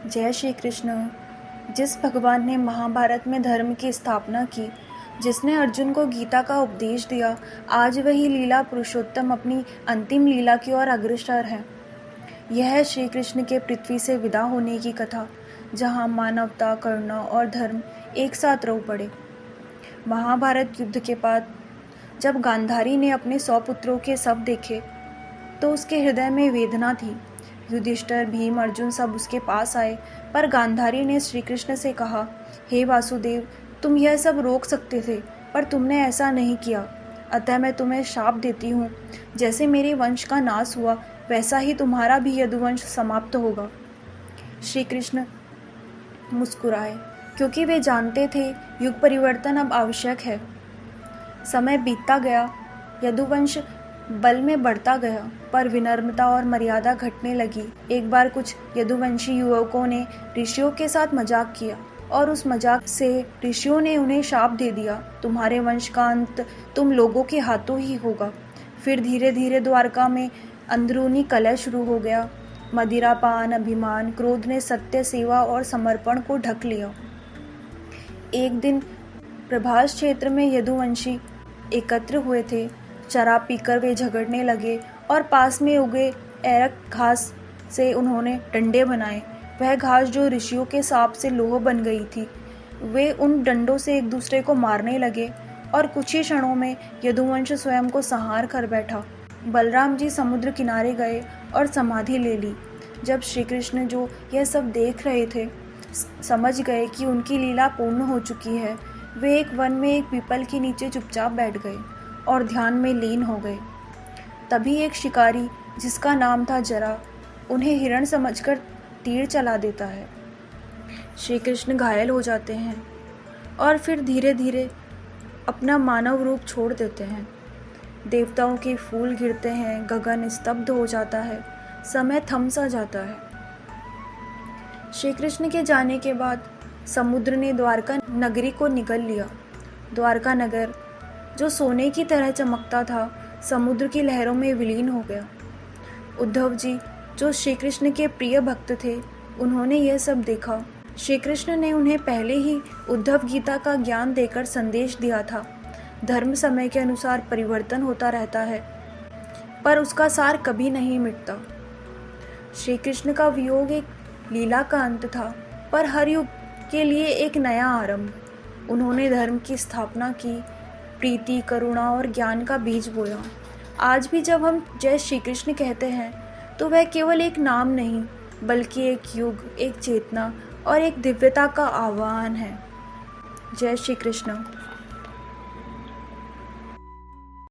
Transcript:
जय श्री कृष्ण। जिस भगवान ने महाभारत में धर्म की स्थापना की, जिसने अर्जुन को गीता का उपदेश दिया, आज वही लीला पुरुषोत्तम अपनी अंतिम लीला की ओर अग्रसर है। यह है श्री कृष्ण के पृथ्वी से विदा होने की कथा, जहाँ मानवता, करुणा और धर्म एक साथ रो पड़े। महाभारत युद्ध के बाद जब गांधारी ने अपने 100 पुत्रों के शव देखे तो उसके हृदय में वेदना थी। युधिष्ठिर, भीम, अर्जुन सब उसके पास आए, पर गांधारी ने श्री कृष्ण से कहा, हे वासुदेव, तुम यह सब रोक सकते थे, पर तुमने ऐसा नहीं किया। अतः मैं तुम्हें शाप देती हूँ, जैसे मेरे वंश का नाश हुआ, वैसा ही तुम्हारा भी यदुवंश समाप्त होगा। श्री कृष्ण मुस्कुराए, क्योंकि वे जानते थे युग परिवर्तन अब आवश्यक है। समय बीतता गया, यदुवंश बल में बढ़ता गया, पर विनम्रता और मर्यादा घटने लगी। एक बार कुछ यदुवंशी युवकों ने ऋषियों के साथ मजाक किया और उस मजाक से ऋषियों ने उन्हें शाप दे दिया, तुम्हारे वंश का अंत तुम लोगों के हाथों ही होगा। फिर धीरे धीरे द्वारका में अंदरूनी कलह शुरू हो गया। मदिरा पान, अभिमान, क्रोध ने सत्य, सेवा और समर्पण को ढक लिया। एक दिन प्रभास क्षेत्र में यदुवंशी एकत्र हुए थे। शराब पीकर वे झगड़ने लगे और पास में उगे एरक घास से उन्होंने डंडे बनाए। वह घास जो ऋषियों के शाप से लोह बन गई थी, वे उन डंडों से एक दूसरे को मारने लगे और कुछ ही क्षणों में यदुवंश स्वयं को संहार कर बैठा। बलराम जी समुद्र किनारे गए और समाधि ले ली। जब श्री कृष्ण, जो यह सब देख रहे थे, समझ गए कि उनकी लीला पूर्ण हो चुकी है, वे एक वन में एक पीपल के नीचे चुपचाप बैठ गए और ध्यान में लीन हो गए। तभी एक शिकारी, जिसका नाम था जरा, उन्हें हिरण समझकर तीर चला देता है। श्री कृष्ण घायल हो जाते हैं और फिर धीरे धीरे अपना मानव रूप छोड़ देते हैं। देवताओं के फूल गिरते हैं, गगन स्तब्ध हो जाता है, समय थम सा जाता है। श्री कृष्ण के जाने के बाद समुद्र ने द्वारका नगरी को निगल लिया। द्वारका नगर, जो सोने की तरह चमकता था, समुद्र की लहरों में विलीन हो गया। उद्धव जी, जो श्री कृष्ण के प्रिय भक्त थे, उन्होंने यह सब देखा। श्री कृष्ण ने उन्हें पहले ही उद्धव गीता का ज्ञान देकर संदेश दिया था, धर्म समय के अनुसार परिवर्तन होता रहता है, पर उसका सार कभी नहीं मिटता। श्री कृष्ण का वियोग एक लीला का अंत था, पर हर युग के लिए एक नया आरंभ। उन्होंने धर्म की स्थापना की, प्रीति, करुणा और ज्ञान का बीज बोया। आज भी जब हम जय श्री कृष्ण कहते हैं, तो वह केवल एक नाम नहीं, बल्कि एक युग, एक चेतना और एक दिव्यता का आह्वान है। जय श्री कृष्ण।